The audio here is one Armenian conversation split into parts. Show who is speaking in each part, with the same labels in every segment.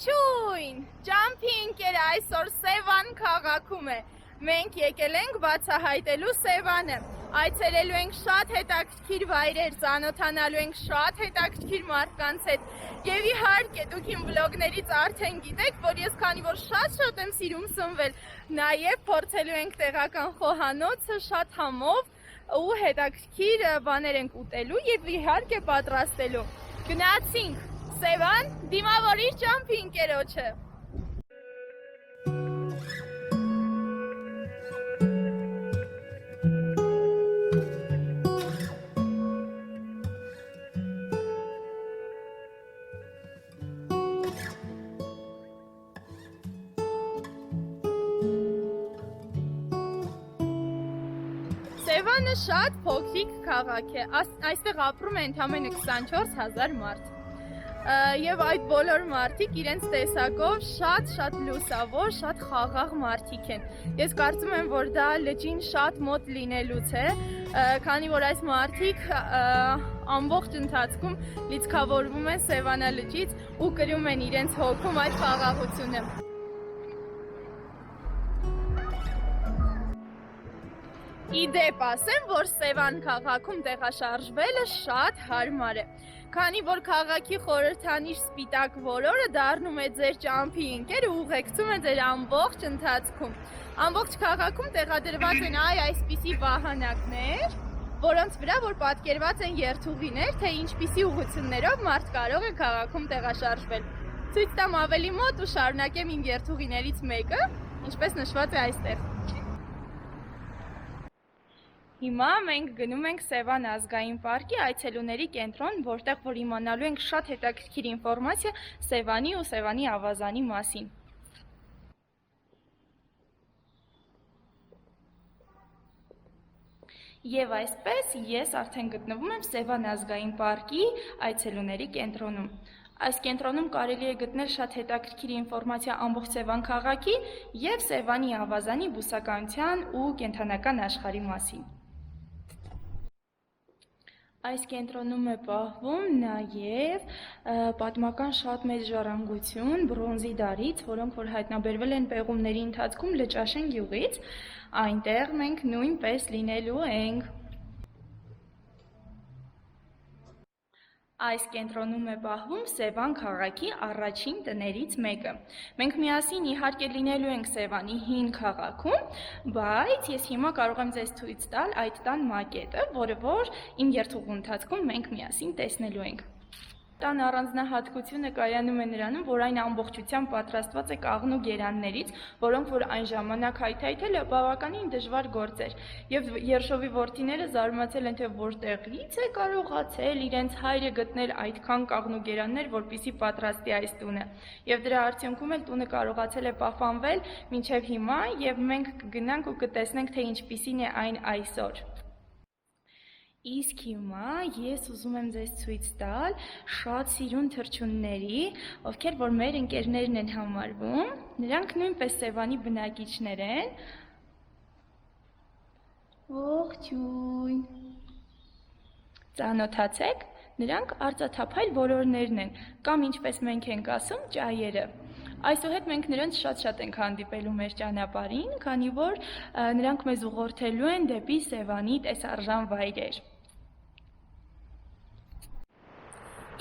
Speaker 1: Ողջույն, Ջամփինգերը այսօր Սևան քաղաքում է։ Մենք եկել ենք բացահայտելու Սևանը։ Այցելելու ենք շատ հետաքրքիր վայրեր, ծանոթանալու ենք շատ հետաքրքիր մարդկանց հետ։ Եվ իհարկե դուք իմ վլոգներից արդեն գիտեք, որ ես քանի որ շատ եմ սիրում սնվել, նաև փորձելու ենք տեղական խոհանոցը շատ համով ու հետաքրքիր բաներ ենք ուտելու եւ իհարկե պատրաստելու։ Գնացինք Սևան, դիմավորիր Ջամփինգերոջը։ Սևանը շատ փոքրիկ քաղաք է, այստեղ ապրում է ընդամենը 24,000 մարդ։ Եվ այդ բոլոր մարդիկ իրենց տեսակով շատ լուսավոր, շատ խաղաղ մարդիկ են։ Ես կարծում եմ, որ դա լճին շատ մոտ լինելուց է, քանի որ այս մարդիկ ամբողջ ընթացքում լիցքավորվում են Սևանա լճից ու կրում են իրենց հոգում այդ խաղաղությունը։ Իդեպ ասեմ, որ Սևան քաղաքում տեղաշարժվելը շատ հարմար է, քանի որ քաղաքի խորհրդանիշ սպիտակ որորը դառնում է ձեր ճամփի ընկերը ու ուղեկցում է ձեր ամբողջ ընթացքում։ Ամբողջ քաղաքում տեղադրված են այսպիսի վահանակներ, որոնց վրա որ պատկերված են երթուղիներ, թե ինչպիսի ուղղություններով մարդ կարող է քաղաքում տեղաշարժվել։ Ցույց տամ ավելի մոտ ու շարունակեմ իմ երթուղիներից մեկը, ինչպես նշված է այստեղ։ Հիմա մենք գնում ենք Սևան ազգային պարկի այցելուների կենտրոն, որտեղ որ իմանալու ենք շատ հետաքրքիր ինֆորմացիա Սևանի ու Սևանի ավազանի մասին։ Եվ այսպես ես արդեն գտնվում եմ Սևան ազգային պարկի այցելուների կենտրոնում։ Այս կենտրոնում կարելի է գտնել շատ հետաքրքիր ինֆորմացիա ամբողջ Սևան քաղաքի և Սևանի ավազանի բուսականության ու կենդանական աշխարհի մասին։ Այս կենտրոնում է պահվում նաև պատմական շատ մեծ ժառանգություն բրոնզի դարից, որոնք որ հայտնաբերվել են պեղումների ընթացքում Լճաշեն գյուղից, այնտեղ մենք նույնպես լինելու ենք։ Այս կենտրոնում է պահվում Սևան քաղաքի առաջին տներից մեկը։ Մենք միասին իհարկե լինելու ենք Սևանի հին քաղաքում, բայց ես հիմա կարող եմ ձեզ ցույց տալ այդ տան մակետը, որը որ իմ երթուղու ընթացքում մենք միասին տեսնելու ենք։ Տան առանձնահատկությունը կայանում է նրանում, որ այն ամբողջությամբ պատրաստված է կաղնու գերաններից, որոնք որ այն ժամանակ հայթայթելը բավականին դժվար գործ էր, եւ Երշովի որդիները զարմացել են, թե որտեղից է կարողացել իրենց հայրը գտնել այդքան կաղնու գերաններ, որպեսզի պատրաստի այս տունը, եւ դրա արդյունքում էլ տունը կարողացել է պահպանվել մինչեւ հիմա, եւ մենք կգնանք ու կտեսնենք, թե ինչպիսին է այն այսօր։ Իսկ հիմա ես ուզում եմ ձեզ ցույց տալ շատ սիրուն թռչունների, ովքեր որ մեր ընկերներն են համարվում, նրանք նույնպես Սևանի բնակիչներ են։ Ողջույն։ Ծանոթացեք, նրանք արծաթափայլ որորներն են, կամ ինչպես մենք ենք ասում, ճայերը։ Այսուհետ մենք նրանց շատ ենք հանդիպելու մեր ճանապարհին, քանի որ նրանք մեզ ուղղորդելու են դեպի Սևանի տեսարժան վայրեր։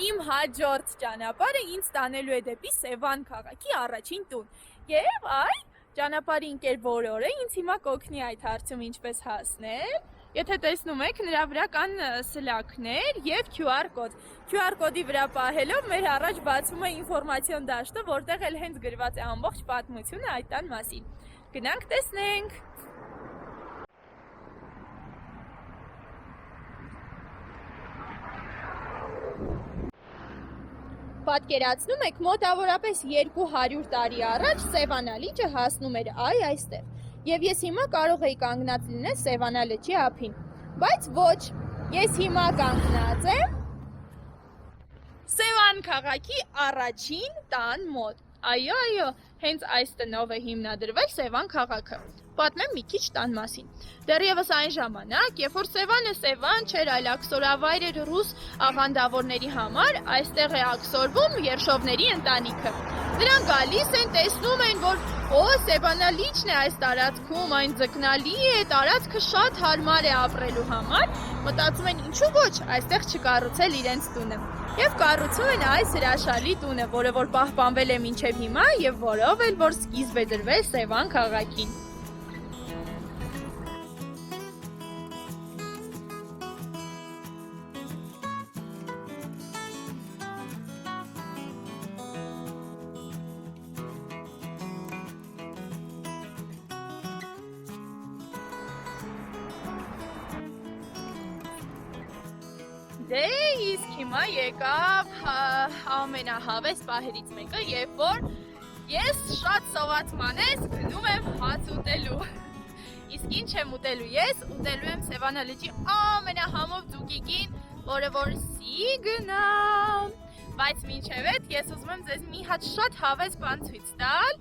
Speaker 1: Իմ հաջորդ ճանապարհը ինձ տանելու է դեպի Սևան քաղաքի առաջին տուն։ Եվ այ ճանապարհի ընկեր որորը ինձ հիմա կօգնի այդ հարցում ինչպես հասնել։ Եթե տեսնում եք, նրա վրա կան սլաքներ և QR կոդ։ QR կոդի վրա պահելով մեր առաջ բացվում է ինֆորմացիոն դաշտը, որտեղ էլ հենց գրված է ամբողջ պատմությունը այդ տան մասին։ Գնանք տեսնենք։ Պատկերացնում եք, մոտավորապես 200 տարի առաջ Սևանա լիճը հասնում էր այստեղ։ Եվ ես հիմա կարող էի կանգնած լինել Սևանա լճի ափին, բայց ոչ, ես հիմա կանգնած եմ Սևան քաղաքի առաջին տան մոտ։ Այո, հենց այս տնով է հիմնադրվել Սևան քաղաքը։ Պատմեմ մի քիչ տան մասին։ Դեռևս այն ժամանակ, երբ որ Սևանը Սևան չէր, այլ աքսորավայր էր ռուս աղանդավորների համար, այստեղ է աքսորվում երշովների ընտանիքը։ Նրանք գալիս են, տեսնում են, որ Սևանալիճն է այս տարածքում, այն ձկնալի է, տարածքը շատ հարմար է ապրելու համար, մտածում են ինչու ոչ, այստեղ չկառուցել իրենց տունը։ Եվ կառուցում են այս հրաշալի տունը, որը որ պահպանվել է մինչև հիմա եւ որով էլ որ սկիզբ է դրվել Սևան քաղաքին։ Դե իսկ հիմա եկավ ամենահավես պահերից մեկը, երբ որ ես շատ սոված մանես գնում եմ հաց ուտելու։ Իսկ ինչ եմ ուտելու ես, ուտելու եմ Սևանա լճի ամենահամով ձուկիկին, որը որ սի գնամ։ Բայց մինչև այդ ես ուզում եմ ձեզ մի հատ շատ հավես բան ցույց տալ։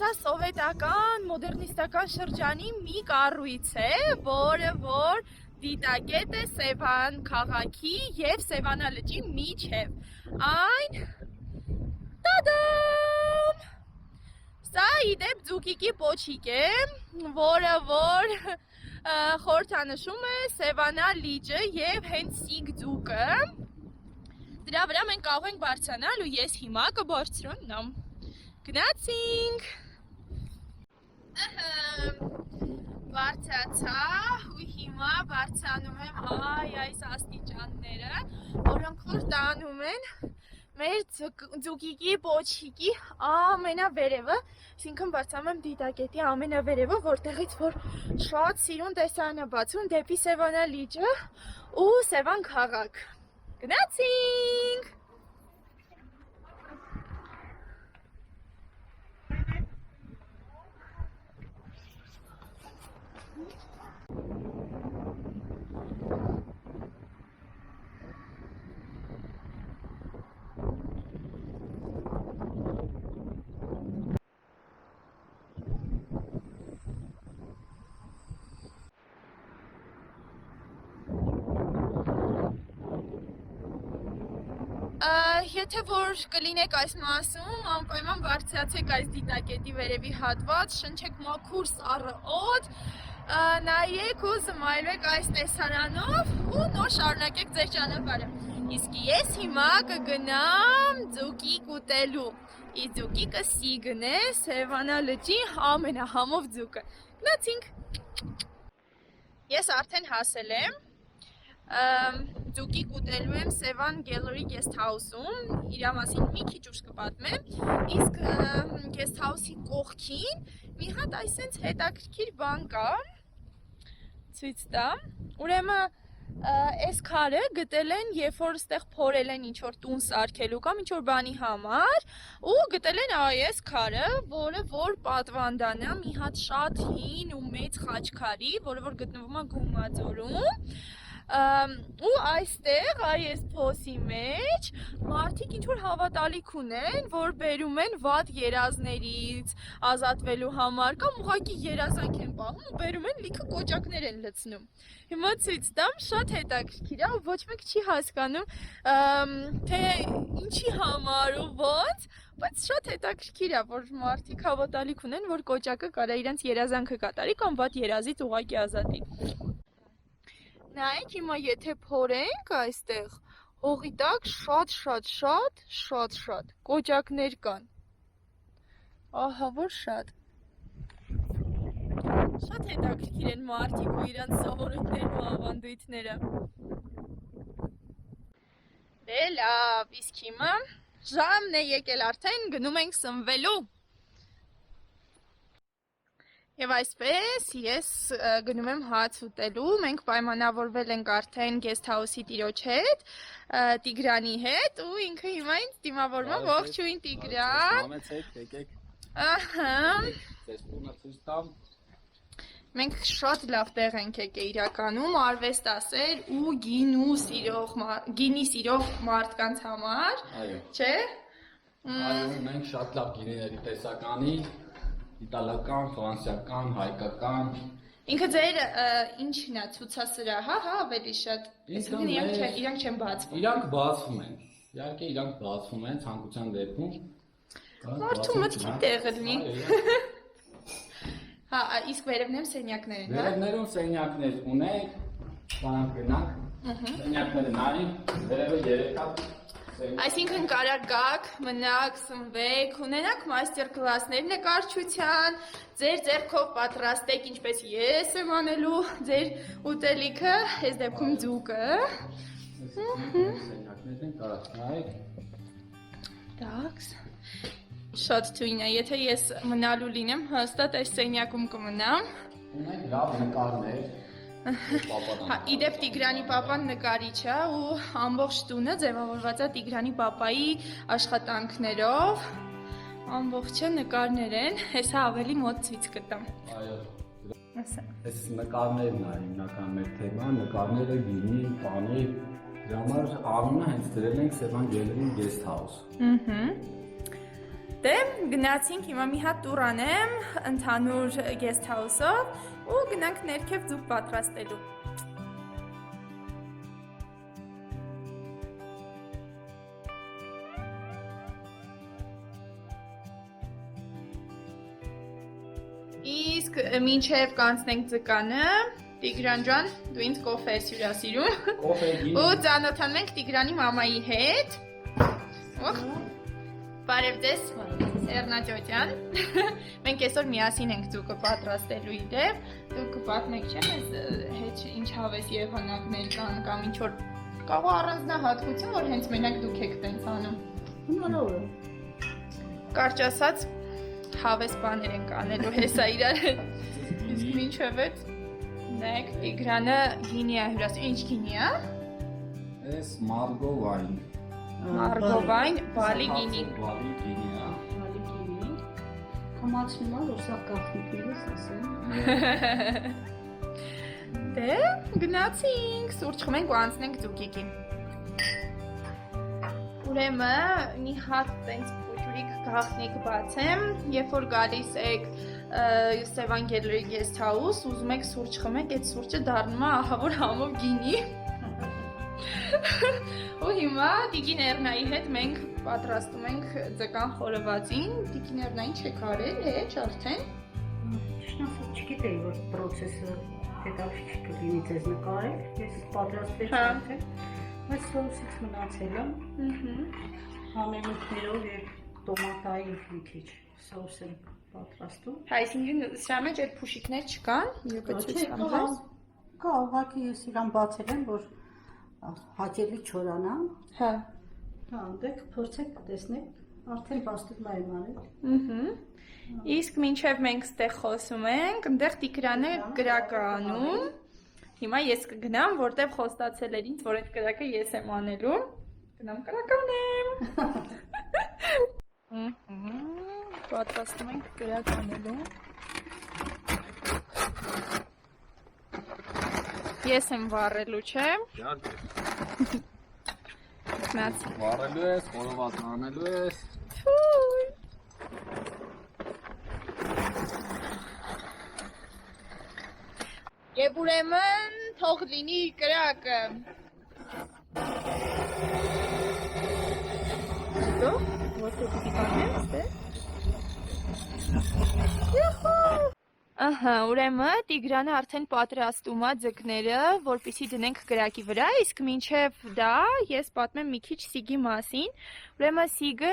Speaker 1: Սա սովետական, մոդեռնիստական շրջանի մի կառույց է, որը որ դիտակետ է Սևան քաղաքի և Սևանա լճի միջև։ Այն տադամ! Սա իդեպ ձուկիկի պոչիկ է, որը որ խորհրդանշում է Սևանա լիճը և հենց սիգ ձուկը։ Դրա վրա մենք կարող ենք բարձրանալ ու ես հիմա կբարձրանամ։ Գնացինք։ Բարձացա ու հիմա բարձանում եմ այս աստիճանները, որոնք որ տանում են մեր ձուկիկի պոչիկի ամենավերևը, այսինքն բարձանում եմ դիտակետի ամենավերևը, որտեղից որ շատ սիրուն տեսարան է բացում դեպի Սևանա լիճը ու Սևան քաղաք։ Գնացինք։ Եթե որ կլինեք այս մասում, անպայման բարձրացեք այս դիտակետի վերևի հատված, շնչեք մաքուր սառը օդ, նայեք ու զմայլեք այս տեսարանով ու նոր շարունակեք ձեր ճանապարհը։ Իսկ ես հիմա կգնամ ձուկիկ ուտելու։ Իսկ ձուկիկը սիգն է, Սևանա լճի ամենահամով ձուկը։ Գնացինք։ Ես արդեն հասել եմ։ Ձուկիկ ուտելու եմ Սևան Gallery Guest House-ում, իրա մասին մի քիչ ուշ կպատմեմ, իսկ Guest House-ի կողքին մի հատ այսենց հետաքրքիր բան կա, ցույց տամ, ուրեմն այս քարը գտել են, երբ որ ստեղ փորել են ինչ-որ տուն սարքելու կամ ինչ-որ բանի համար, ու գտել են այս քարը, որը որ պատվանդան է մի հատ շատ հին ու մեծ խաչքարի, որը որ գտնվում է Գումաձորում, ու այստեղ այս փոսի մեջ մարդիկ ինչ-որ հավատալիք ունեն, որ բերում են վատ երազներից ազատվելու համար կամ ուղղակի երազանք են պահում ու բերում են լիքը կոճակներ են լցնում։ Հիմա ցույց տամ, շատ հետաքրքիր է ու ոչ մեկ չի հասկանում, թե ինչի համար ու ոնց, բայց շատ հետաքրքիր է, որ մարդիկ հավատալիք ունեն, որ կոճակը կարա իրենց երազանքը կատարի կամ վատ երազից ուղղակի ազատի։ Նայեք հիմա եթե փորենք այստեղ, հողի տակ շատ կոճակներ կան, ահա որ շատ հետաքրքիր են մարդիկ ու իրանց սովորույթներն ու ավանդույթները։ Դե լավ, իսկ հիմա ժամն է եկել արդեն, գնում ենք սնվելու։ Եվ այսպես ես գնում եմ հաց ուտելու, մենք պայմանավորվել ենք արդեն Guest House-ի տիրոջ հետ, Տիգրանի հետ ու ինքը հիմա ինձ դիմավորում է, ողջույն Տիգրան։
Speaker 2: Համեցեք, եկեք։
Speaker 1: Ահա։
Speaker 2: Ձեզ տունը ցույց տամ։
Speaker 1: Մենք շատ լավ տեղ ենք եկել իրականում, արվեստասեր ու գինի սիրող մարդկանց համար, չէ՞։
Speaker 2: Այո, մենք շատ լավ գինիների տեսականի, իտալական, ֆրանսիական, հայկական։
Speaker 1: Ինքը ձեր ինչն է ցուցասրահ, հա, ավելի շատ։ Այսինքն իրանք չեն բացվում։
Speaker 2: Իրանք բացվում են։ Իհարկե իրանք բացվում են ցանկության դեպքում։
Speaker 1: Մարդու մտքի տեղը լինի։ Հա, իսկ վերևներում սենյակներ են, հա։
Speaker 2: Վերևներում սենյակներ ունենք, բանակ գնանք։ Սենյակները նայենք, վերևը 3 հատ։
Speaker 1: Այսինքն կարա գաք, մնաք, սնվեք, ունենաք մաստեր կլասներ նկարչության, ձեր ձեռքով պատրաստեք ինչպես ես եմ անելու ձեր ուտելիքը, այս դեպքում ձուկը։
Speaker 2: Սենյակներն են կարա նայեք։
Speaker 1: Տաքս։ Շատ թույն է, եթե ես մնալու լինեմ, հաստատ այս սենյակում կմնամ։
Speaker 2: Ունենք լավ նկարներ։
Speaker 1: Հա, իդեպ Տիգրանի պապան նկարիչ է ու ամբողջ տունը ձևավորված է Տիգրանի պապայի աշխատանքներով, ամբողջը նկարներ են, հեսա ավելի մոտ ցույց կտամ։
Speaker 2: Այո։ Այս նկարներն է հիմնական մեր թեման, նկարները գինի, պանի, դրա համար անունը հենց դրել ենք Սևան Գելերին Guest House։
Speaker 1: Դե գնացինք հիմա մի հատ տուր անեմ ընդհանուր Guest House-ով ու գնանք ներքև ձուկ պատրաստելու։ Իսկ մինչև կանցնենք ձկանը, Տիգրան ջան, դու ինձ կոֆե ես հյուրասիրում։
Speaker 2: Կոֆե գինի։
Speaker 1: Ու ծանոթանում ենք Տիգրանի մամայի հետ։ Օխ։ Բարև ձեզ, Էռնա ջոջան։ Մենք այսօր միասին ենք ձուկը պատրաստելու իդեպ։ Դուք կպատմեք չեմ, այս հետ ինչ հավես եղանակներ կան կամ ինչ որ կարող առանձնահատկություն, որ հենց մենակ դուք եք տենց անում։
Speaker 3: Հնարավոր է։
Speaker 1: Կարճ ասած, հավես բաներ ենք անելու հեսա իրար հետ։ Իսկ մինչև այդ նայեք Տիգրանը գինի է հյուրասիրում։ Ինչ գինի է։
Speaker 2: Այս Margo wine։
Speaker 1: Margo wine, բալի գինի։
Speaker 2: Բալի գինի է։
Speaker 3: Բալի գինի։ Համացնում եմ, որ սա գաղտնիքներս ասեմ։
Speaker 1: Դե, գնացինք, սուրճ խմենք ու անցնենք ձուկիկին։ Ուրեմն, մի հատ տենց փոճուրիկ գաղտնիք բացեմ, երբ որ գալիս եք Սևան Գելերի Guest House, ուզում եք սուրճ խմեք, այդ սուրճը դառնում է ահավոր համով գինի։ Ու հիմա Տիկին Էռնայի հետ մենք պատրաստում ենք ձկան խորովածին։ Տիկին Էռնային չեք արել, հեչ արդեն։
Speaker 3: Ճիշտ ասած չգիտեի, որ պրոցեսը հետաքրքիր կլինի ձեզ նկարել։ Ես պատրաստվեցի արդեն, բայց սոուսից մնացել եմ։ Համեմունքներով եւ տոմատային մի քիչ սոուս եմ պատրաստում։
Speaker 1: Հա, այսինքն սրա մեջ այդ փուշիկներ չկան, երբ ցույց տամ ձեզ։
Speaker 3: Կա, ուղղակի ես իրան բացել եմ, որ հաճելի չորանա։
Speaker 1: Հա։
Speaker 3: Հա, դե փորձեք տեսնեք, արդեն բաստուկներ եմ արել։
Speaker 1: Իսկ մինչև մենք ստեղ խոսում ենք, այնտեղ Տիգրանը կրակ է անում։ Հիմա ես կգնամ, որտեղ խոստացել էր ինձ, որ այդ կրակը ես եմ անելու։ Գնամ կրակ անեմ։ Պատրաստում ենք կրակ անելու։ Ես եմ վառելու, չէ՞։
Speaker 2: Իհարկե։
Speaker 1: Գնացի։
Speaker 2: Վառելու ես, խորոված անելու ես։
Speaker 1: Թույ։ Եվ ուրեմն թող լինի կրակը։ Դո՞, որտե՞ղ պիտի բանեմ, ստե։ Յոհո։ Ահա, ուրեմն Տիգրանը արդեն պատրաստում է ձկները, որպեսզի դնենք կրակի վրա, իսկ մինչև դա ես պատմեմ մի քիչ Սիգի մասին։ Ուրեմն Սիգը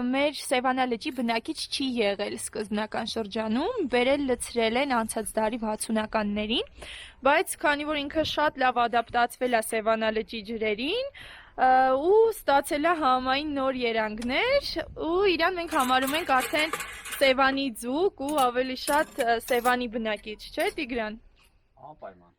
Speaker 1: մեր Սևանա լճի բնակիչ չի եղել սկզբնական շրջանում, բերել լցրել են անցած դարի 60-ականներին, բայց քանի որ ինքը շատ լավ ադապտացվել է Սևանա լճի ջրերին, ու ստացել է համային նոր երանգներ, ու իրան մենք համարում ենք արդեն Սևանի ձուկ ու ավելի շատ Սևանի բնակիչ, չէ՞ Տիգրան։
Speaker 2: Անպայման։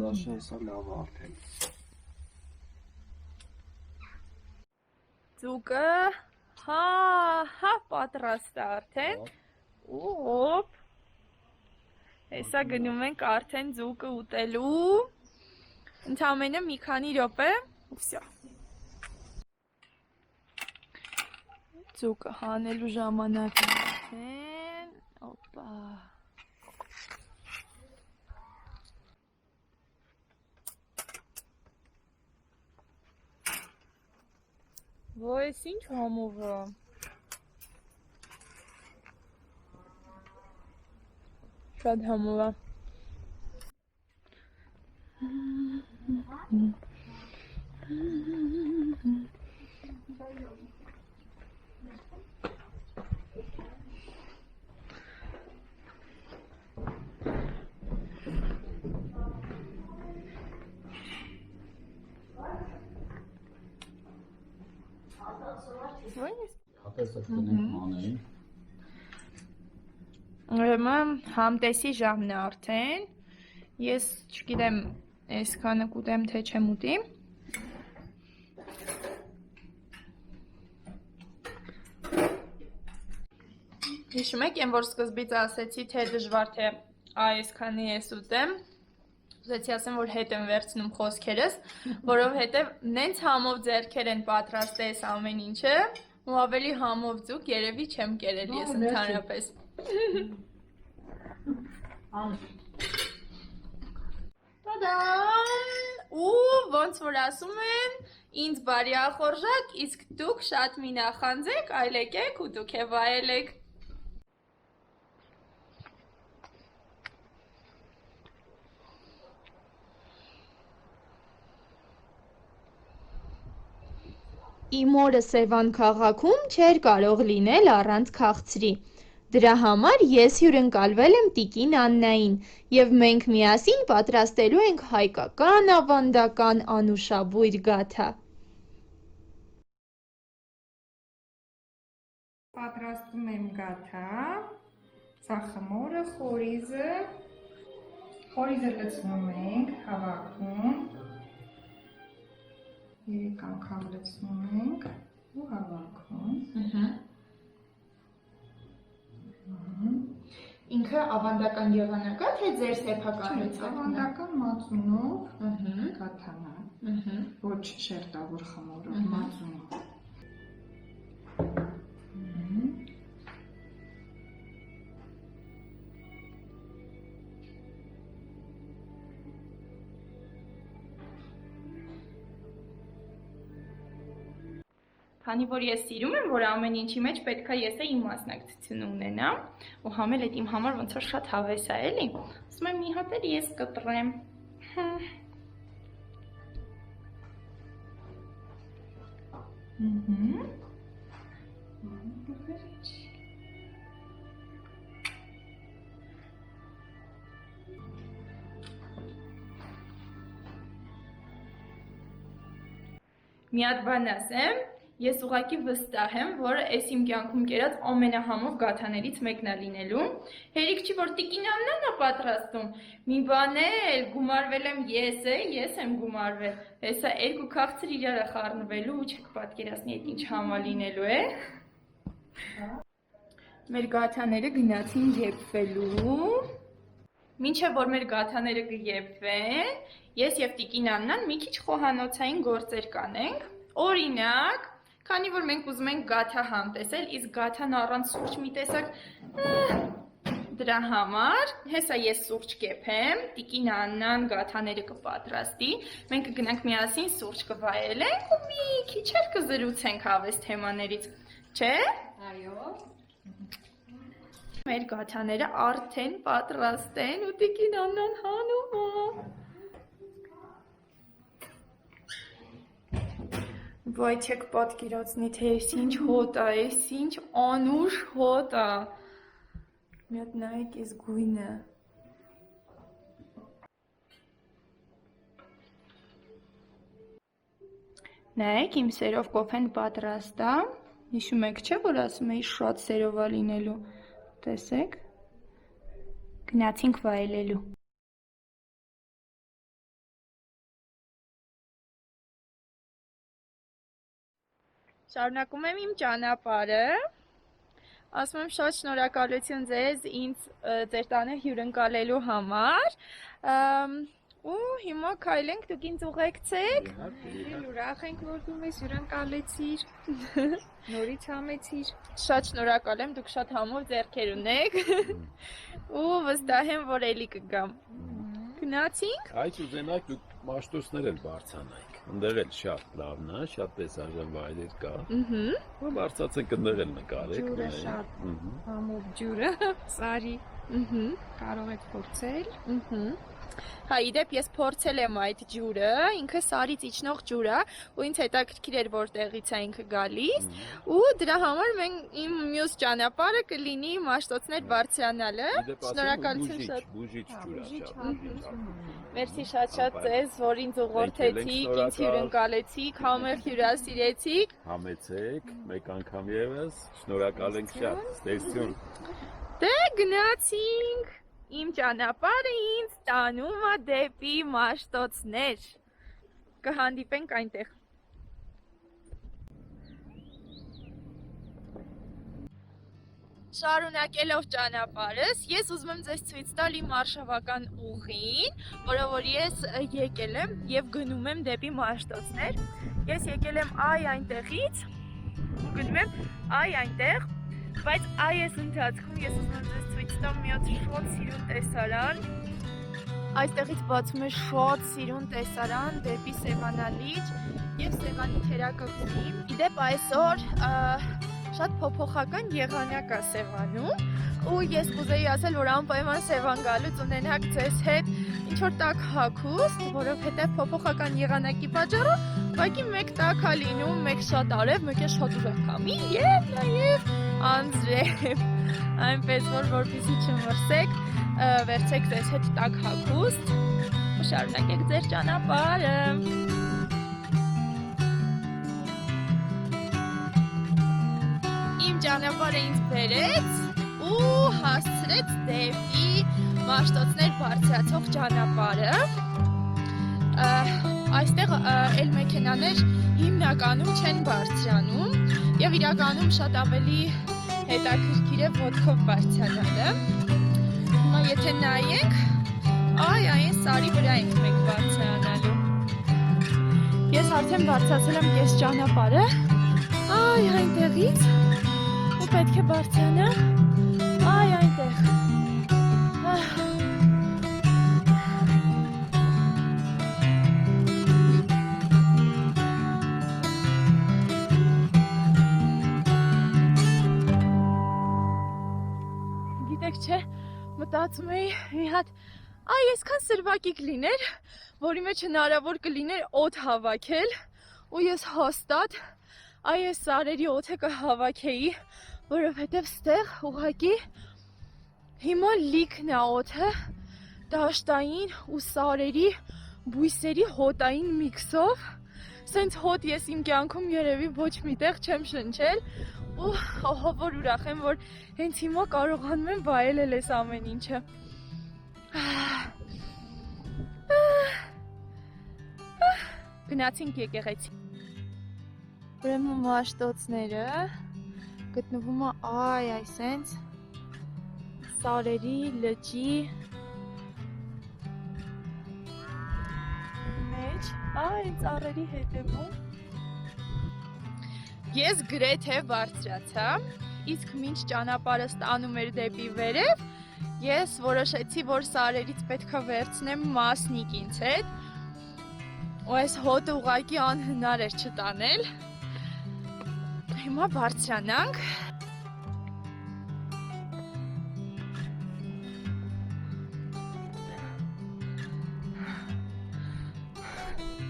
Speaker 2: Դաշը հեսա լավ արդեն։
Speaker 1: Ձուկը Հա, պատրաստ է արդեն։ Ոպ։ Հեսա գնում ենք արդեն ձուկը ուտելու։ Ընդամենը մի քանի րոպե, ու վсё։ Ձուկը հանելու ժամանակն է արդեն։ Օպա։ Ոյ, ինչ համով է։ Շատ համով է։
Speaker 2: Հատեսը կնենք անեին։
Speaker 1: Ուրեմն համտեսի ժամն է արդեն։ Ես չգիտեմ այսքանը կուտեմ թե չեմ ուտի։ Հիշում եք, որ սկզբից ասեցի, թե դժվար թե այսքանի ես ուտեմ։ Ուզեցի ասեմ, որ հետ եմ վերցնում խոսքերս, որովհետև նենց համով ձեռքեր են պատրաստել ամեն ինչը, ու ավելի համով ձուկ երևի չեմ կերել ես ընդհանրապես։ Տադամ! Ու ոնց որ ասում են, ինձ բարի ախորժակ, իսկ դուք շատ մի նախանձեք, այլ եկեք ու դուք է վայելեք։ Իմ օրը Սևան քաղաքում չէր կարող լինել առանց քաղցրի։ Դրա համար ես հյուրընկալվել եմ տիկին Աննային, և մենք միասին պատրաստելու ենք հայկական ավանդական անուշաբույր գաթա։ Պատրաստում եմ գաթա, ծախամորը, խորիզը լցնում ենք, հավաքում, 3 անգամ լցնում ենք ու հավաքում։ Ինքը ավանդական եղանակ է, թե ձեր սեփական ռեցեպտն է։ Ավանդական մածունով գաթան է, ոչ շերտավոր խմորով, մածունով։ Քանի որ ես սիրում եմ, որ ամեն ինչի մեջ պետք է ես իմ մասնակցությունը ունենամ, ու համել այդ իմ համար ոնց որ շատ հավես է, էլի։ Ասում եմ մի հատ էլ ես կտրեմ։ Մի հատ բան ասեմ, ես ուղղակի վստահ եմ, որ այս իմ կյանքում կերած ամենահամով գաթաներից մեկն է լինելու։ Հերիք չի, որ տիկին Աննան է պատրաստում։ Մի բան էլ գումարվել եմ ես եմ գումարվել։ Հեսա երկու քաղցր իրար է խառնվելու ու չեք պատկերացնի այդ ինչ համա լինելու է։ Մեր գաթաները գնացին եփվելու։ Մինչև որ մեր գաթաները կեփվեն, ես եւ տիկին Աննան մի քիչ խոհանոցային գործեր կանենք։ Օրինակ, քանի որ մենք ուզում ենք գաթա համտեսել, իսկ գաթան առանց սուրճ մի տեսակ դրա համար, հեսա ես սուրճ կեփեմ, տիկին Աննան գաթաները կպատրաստի, մենք կգնանք միասին սուրճ կվայելենք ու մի քիչ էլ կզրուցենք հավես թեմաներից, չէ՞։ Այո։ Մեր գաթաները արդեն պատրաստ են ու տիկին Աննան հանում է։ Վայ չեք պատկերացնի, թե ես ինչ հոտ է, ես ինչ անուշ հոտ է։ Մի հատ նայեք այս գույնը։ Նայեք իմ սերով կոֆեն պատրաստ է։ Հիշում եք չէ, որ ասում էի շատ սերով է լինելու։ Տեսեք։ Գնացինք վայելելու։ Շարունակում եմ իմ ճանապարհը։ Ասում եմ շատ շնորհակալություն ձեզ ինձ ձեր տանը հյուրընկալելու համար։ Ու հիմա քայլենք, դուք ինձ ուղեկցեք։ Ուրախ ենք, որ դու մեզ հյուրընկալեցիր։ Նորից համեցիր։ Շատ շնորհակալ եմ, դուք շատ համով ձեռքեր ունեք։ Ու վստահ եմ, որ էլի կգամ։ Գնացինք։
Speaker 4: Այդ ուզենակ դուք Մաշտոցներ էլ բարձրանայիք։ Ընդեղ էլ շատ լավն է, շատ տեսարժան վայրեր կա։ Ու բարձրացեք ընդեղ էլ նկարեք։
Speaker 5: Ջուրը շատ համով ջուրը, սարի։ Կարող եք փորձել։
Speaker 1: Հա, իդեպ ես փորձել եմ այդ ջուրը, ինքը սարից իջնող ջուր է, ու ինձ հետաքրքիր էր որտեղից է ինքը գալիս, ու դրա համար իմ մյուս ճանապարհը կլինի Մաշտոցներ բարձրանալը։ Շնորհակալություն շատ։
Speaker 4: Բուժիչ ջուր է, շատ։
Speaker 1: Մերսի շատ ձեզ, որ ինձ ուղղորդեցիք, ինձ հյուրընկալեցիք, համեղ հյուրասիրեցիք։
Speaker 4: Համեցեք, մեկ անգամ եւս, շնորհակալ ենք շատ։ Ստեսություն։
Speaker 1: Դե գնացինք։ Իմ ճանապարհը ինձ տանում է դեպի Մաշտոցներ։ Կհանդիպենք այնտեղ։ Շարունակելով ճանապարհս, ես ուզում եմ ձեզ ցույց տալ իմ արշավական ուղին, որը որ ես եկել եմ եւ գնում եմ դեպի Մաշտոցներ։ Ես եկել եմ այնտեղից, գնում եմ այնտեղ, բայց այս ընթացքում ես ուզում եմ ձեզ ցույց տամ մի հատ շատ սիրուն տեսարան։ Այստեղից բացում է շատ սիրուն տեսարան դեպի Սևանալիճ եւ Սևանի թերակղզի։ Իդեպ այսօր շատ փոփոխական եղանակ է Սևանում, ու ես կուզեի ասել, որ անպայման Սևան գալուց ունենաք ձեզ հետ ինչ որ տաք հագուստ, որովհետեւ փոփոխական եղանակի պատճառով ուղղակի մեկ տաք է լինում, մեկ շատ արև, մեկ է շատ ուժեղ քամի եւ նաեւ անձրև, այնպես որ որպեսզի չմրսեք, վերցեք ձեզ հետ տաք հագուստ ու շարունակեք ձեր ճանապարհը։ Իմ ճանապարհը ինձ բերեց ու հասցրեց դեպի Մաշտոցներ բարձրացող ճանապարհը։ Այստեղ էլ մեքենաներ հիմնականում չեն բարձրանում եւ իրականում շատ ավելի հետաքրքիր է ոտքով բարձրանալը։ Հիմա եթե նայենք, այն սարի վրա ենք մենք բարձրանալու։ Ես արդեն բարձրացել եմ ես ճանապարհը, այնտեղից ու պետք է բարձրանամ այնտեղ։ Չէ, մտածում էի մի հատ այսքան սրվակիկ լիներ, որի մեջ հնարավոր կլիներ օդ հավաքել, ու ես հաստատ այս սարերի օդը կհավաքեի, որովհետև ստեղ ուղղակի հիմա լիքն է օդը դաշտային ու սարերի բույսերի հոտային միքսով, սենց հոտ ես իմ կյանքում երևի ոչ միտեղ չեմ շնչել, ու ահա որ ուրախ եմ, որ հենց հիմա կարողանում եմ վայելել այս ամեն ինչը։ Գնացինք եկեղեցի։ Ուրեմն Մաշտոցները գտնվում է այսենց սարերի լճի մեջ, այն ծառերի հետևում։ Ես գրեթե բարձրացա, իսկ մինչ ճանապարհը ստանում էր դեպի վերև, ես որոշեցի, որ սարերից պետք է վերցնեմ մասնիկ ինձ հետ, ու այս հոտը ուղղակի անհնար էր չտանել։ Հիմա բարձրանանք։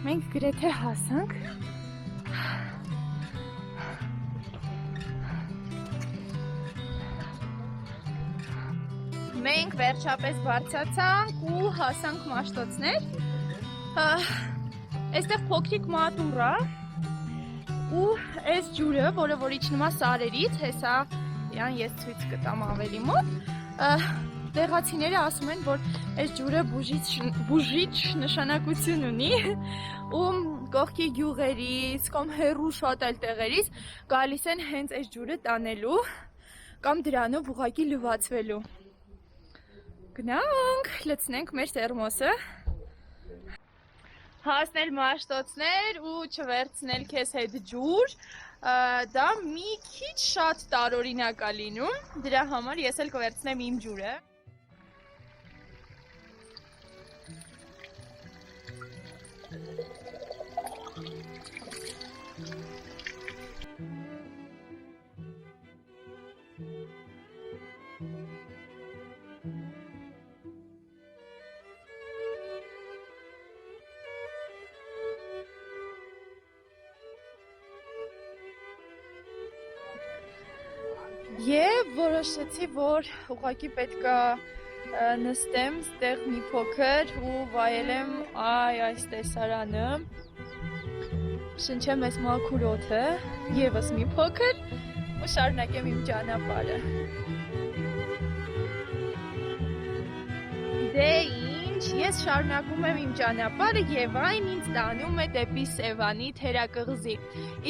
Speaker 1: Մենք գրեթե հասանք։ Մենք վերջապես բարձրացանք ու հասանք Մաշտոցներ։ Այստեղ փոքրիկ մատուռ է ու այս ջուրը, որը որ իջնում է սարերից, հեսա իրան ես ցույց կտամ ավելի մոտ։ Տեղացիները ասում են, որ այս ջուրը բուժիչ նշանակություն ունի ու կողքի գյուղերից կամ հեռու շատ այլ տեղերից գալիս են հենց այս ջուրը տանելու կամ դրանով ուղղակի լվացվելու։ Գնանք, լցնենք մեր թերմոսը։ Հասնել Մաշտոցներ ու չվերցնել քեզ հետ ջուր, դա մի քիչ շատ տարօրինակ է լինում, դրա համար ես էլ կվերցնեմ իմ ջուրը։ Եվ որոշեցի, որ ուղղակի պետք է նստեմ ստեղ մի փոքր ու վայելեմ այս տեսարանը, շնչեմ այս մաքուր օդը, ևս մի փոքր ու շարունակեմ իմ ճանապարհը։ Դե ինչ, ես շարունակում եմ իմ ճանապարհը եւ այն ինձ տանում է դեպի Սևանի թերակղզի։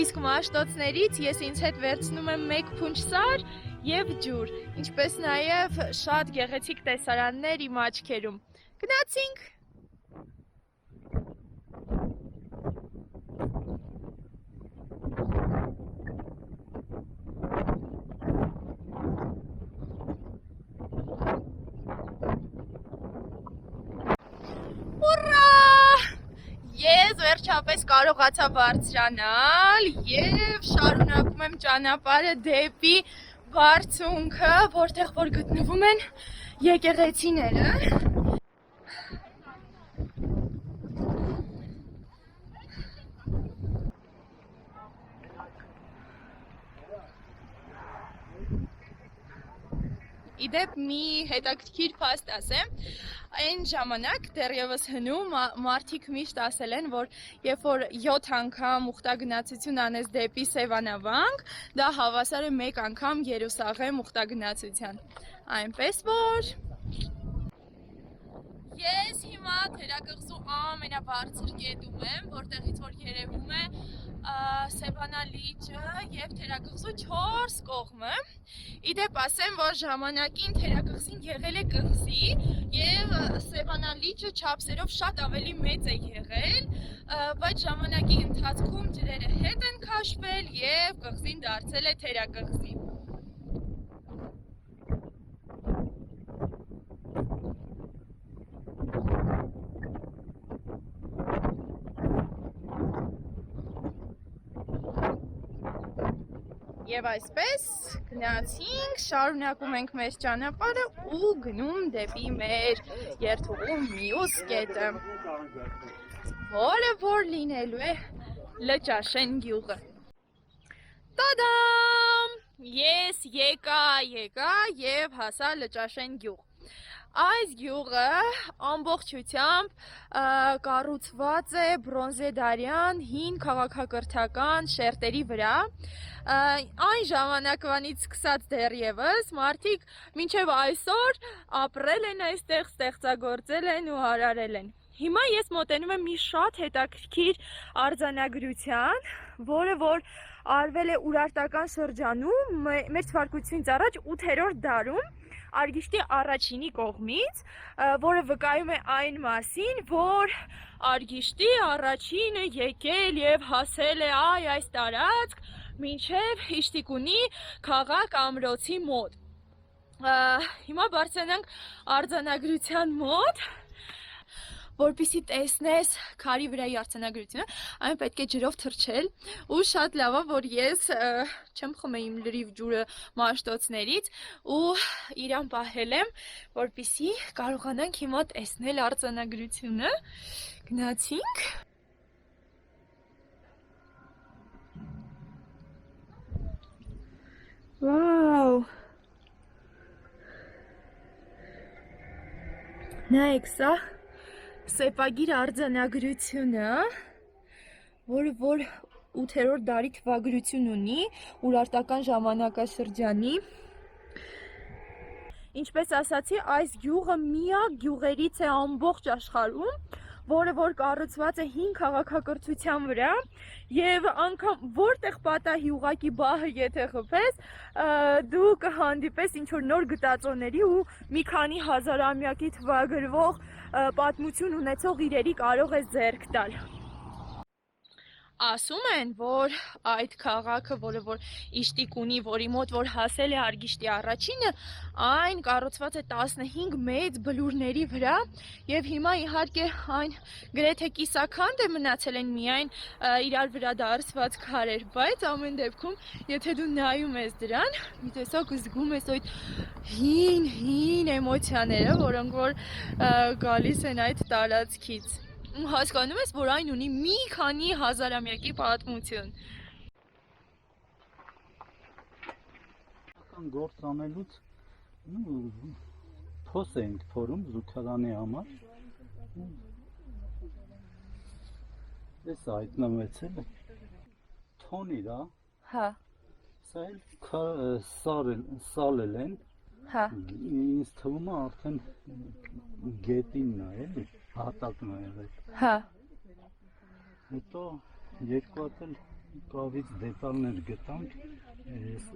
Speaker 1: Իսկ Մաշտոցներից ես ինձ հետ վերցնում եմ մեկ փունջ սար եւ ջուր, ինչպես նաեւ շատ գեղեցիկ տեսարաններ իմ աչքերում։ Գնացինք։ Ես վերջապես կարողացա բարձրանալ եւ շարունակում եմ ճանապարհը դեպի բարձունքը, որտեղ որ գտնվում են եկեղեցիները։ Իդեպ մի հետաքրքիր փաստ ասեմ, այն ժամանակ դեռևս հնում մարդիկ միշտ ասել են, որ երբ որ 7 անգամ ուխտագնացություն անես դեպի Սևանավանք, դա հավասար է 1 անգամ Երուսաղեմ ուխտագնացության։ Այնպես որ ես հիմա թերակղզու ամենաբարձր կետում եմ, որտեղից որ երևում է Սևանա լիճը եւ թերակղզու 4 կողմը։ Իդեպ ասեմ, որ ժամանակին թերակղզին եղել է կղզի եւ Սևանա լիճը չափսերով շատ ավելի մեծ է եղել, բայց ժամանակի ընթացքում ջրերը հետ են քաշվել եւ կղզին դարձել է թերակղզի։ Եվ այսպես գնացինք, շարունակում ենք մեր ճանապարհը ու գնում դեպի մեր երթուղու մյուս կետը, որը որ լինելու է Լճաշեն գյուղը։ Տադամ! Ես եկա եւ հասա Լճաշեն գյուղ։ Այս գյուղը ամբողջությամբ կառուցված է բրոնզեդարյան հին քաղաքակրթական շերտերի վրա։ Այն ժամանակվանից սկսած դեռևս մարդիկ մինչև այսօր ապրել են այստեղ, ստեղծագործել են ու արարել են։ Հիմա ես մոտենում եմ մի շատ հետաքրքիր արձանագրության, որը որ արվել է Ուրարտական շրջանում մեր թվարկությունից առաջ 8-րդ դարում Արգիշտի առաջինի կողմից, որը վկայում է այն մասին, որ Արգիշտի առաջինը եկել եւ հասել է այս տարածք մինչև Իշտիկունի քաղաք ամրոցի մոտ։ Հիմա բարձրանանք արձանագրության մոտ, որպեսզի տեսնես քարի վրայի արձանագրությունը, այն պետք է ջրով թրջել ու շատ լավ է, որ ես չեմ խմել իմ լրիվ ջուրը Մաշտոցներից ու իրան պահել եմ, որպեսզի կարողանանք հիմա տեսնել արձանագրությունը։ Գնացինք։ Վաու։ Նայեք սա սեպագիր արձանագրությունը, որը որ 8-րդ դարի թվագրություն ունի Ուրարտական ժամանակաշրջանի։ Ինչպես ասացի, այս գյուղը միակ գյուղերից է ամբողջ աշխարհում, որը որ կառուցված է հին քաղաքակրթության վրա եւ անգամ որտեղ պատահի ուղակի բահը եթե խփես դու կհանդիպես ինչ որ նոր գտածոների ու մի քանի հազարամյակի թվագրվող պատմություն ունեցող իրերի կարող է ձեռք տալ ասում են, որ այդ քաղաքը, որը որ իշտիկ ունի, որի մոտ որ հասել է Արգիշտի առաջինը, այն կառուցված է 15 մեծ բլուրների վրա եւ հիմա իհարկե այն գրեթե կիսաքանդ է մնացել են միայն իրար վրա դարսված քարեր, բայց ամեն դեպքում, եթե դու նայում ես դրան, մի տեսակ զգում ես այդ հին էմոցիաները, որոնք որ գալիս են այդ տարածքից հասկանում ես, որ այն ունի մի քանի հազարամյակի պատմություն։
Speaker 6: Գործ անելուց փոս ենք փորում զուգարանի համար։ Ես հայտնվեցել է թոնի դա։ Հա։ Սա էլ սալել են։ Հա։ Ինձ թվում է արդեն գետինն է, էլի։ Հատակն է եղել։ Հա։ Հետո երկու հատ էլ կավից դետալներ գտանք, ես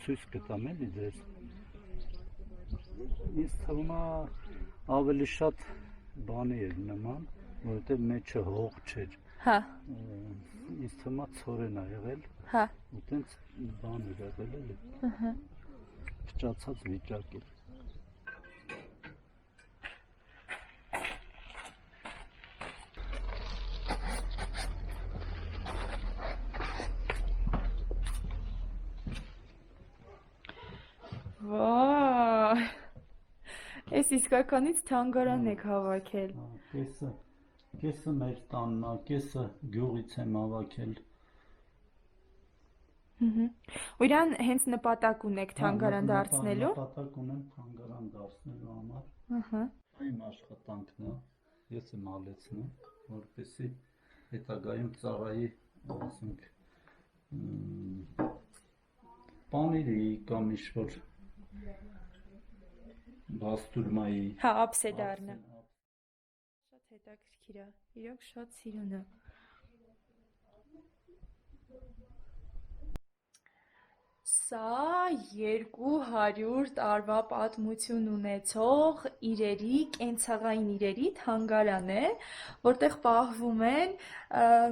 Speaker 6: ցույց կտամ էլի ձեզ։ Ինձ թվում է ավելի շատ բանի էր նման, որովհետև մեջը հող չէր։ Հա։ Ինձ թվում է ցորեն է եղել։ Հա։ Ու տենց բան էր եղել էլի։ Ահա։ Փճացած վիճակ էր։
Speaker 1: Վայ, ես իսկականից թանգարան եք հավաքել։
Speaker 6: Կեսը մեր տանն է, կեսը գյուղից եմ հավաքել։
Speaker 1: Ու իրան հենց նպատակ ունեք թանգարան դարձնելու։
Speaker 6: Նպատակ ունեմ թանգարան դարձնելու համար։ Իմ աշխատանքն է, ես եմ ալեցնում, որպեսզի հետագայում ծառայի, ասենք, բաների կամ ինչ-որ բաստուրմայի։
Speaker 1: Հա, ապս է դառնա։ Շատ հետաքրքիր է, իրոք շատ սիրուն է։ Սա 200 տարվա պատմություն ունեցող իրերի, կենցաղային իրերի թանգարան է, որտեղ պահվում են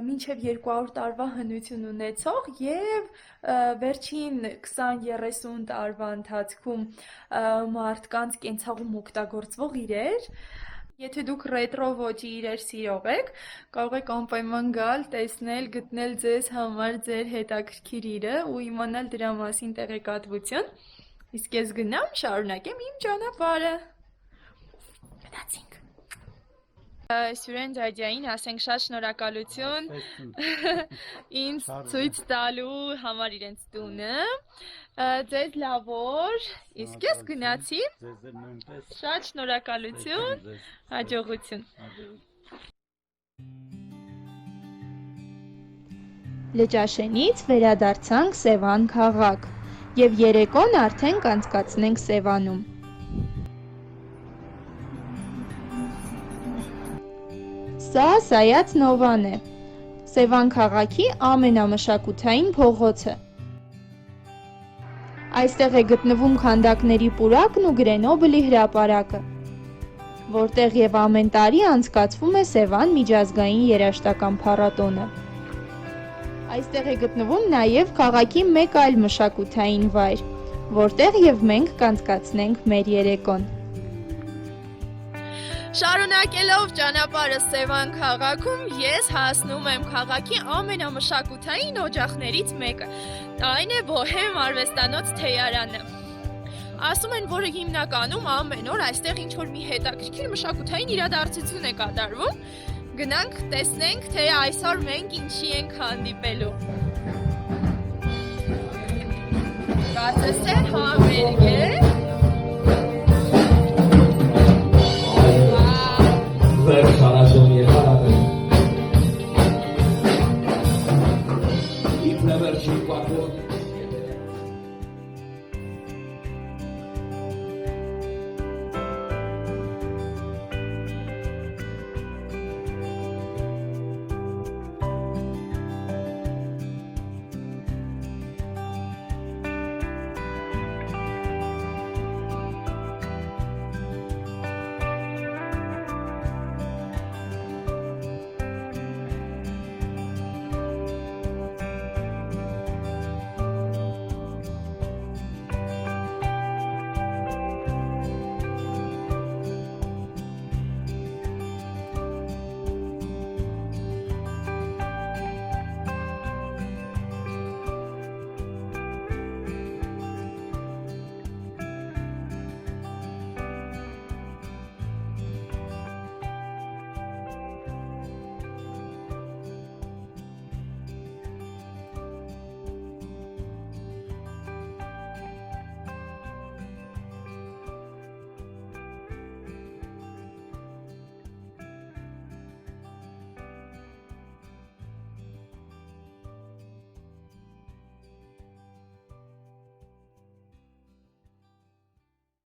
Speaker 1: մինչև 200 տարվա հնություն ունեցող եւ վերջին 20-30 տարվա ընթացքում մարդկանց կենցաղում օգտագործվող իրեր։ Եթե դուք ռետրո ոճի իրեր սիրող եք, կարող եք անպայման գալ, տեսնել, գտնել ձեզ համար ձեր հետաքրքիր իրը ու իմանալ դրա մասին տեղեկատվություն։ Իսկ ես գնամ, շարունակեմ իմ ճանապարհը։ Գնացինք։ Սյուրեն Ջաջային, ասենք շատ շնորհակալություն ինձ ցույց տալու համար իրենց տունը։ Ձեզ լավ օր, իսկ ես գնացի։ Շատ շնորհակալություն, հաջողություն։ Լճաշենից վերադարձանք Սևան քաղաք եւ երեկոն արդեն կանցկացնենք Սևանում։ Սա Սայաց Նովան է, Սևան քաղաքի ամենամշակութային փողոցը։ Այստեղ է գտնվում քանդակների պուրակն ու Գրենոբլի հրապարակը, որտեղ եւ ամեն տարի անցկացվում է Սևան միջազգային երաժշտական փառատոնը։ Այստեղ է գտնվում նաեւ քաղաքի մեկ այլ մշակութային վայր, որտեղ եւ մենք կանցկացնենք մեր երեկոն։ Շարունակելով ճանապարհը Սևան քաղաքում, ես հասնում եմ քաղաքի ամենամշակութային օջախներից մեկը։ Այն է Բոհեմ արվեստանոց թեյարանը։ Ասում են, որ հիմնականում ամեն օր այստեղ ինչ-որ մի հետաքրքիր մշակութային իրադարձություն է կատարվում։ Գնանք, տեսնենք, թե այսօր մենք ինչի ենք հանդիպելու։ Կարծես թե համերգ է։
Speaker 7: If never she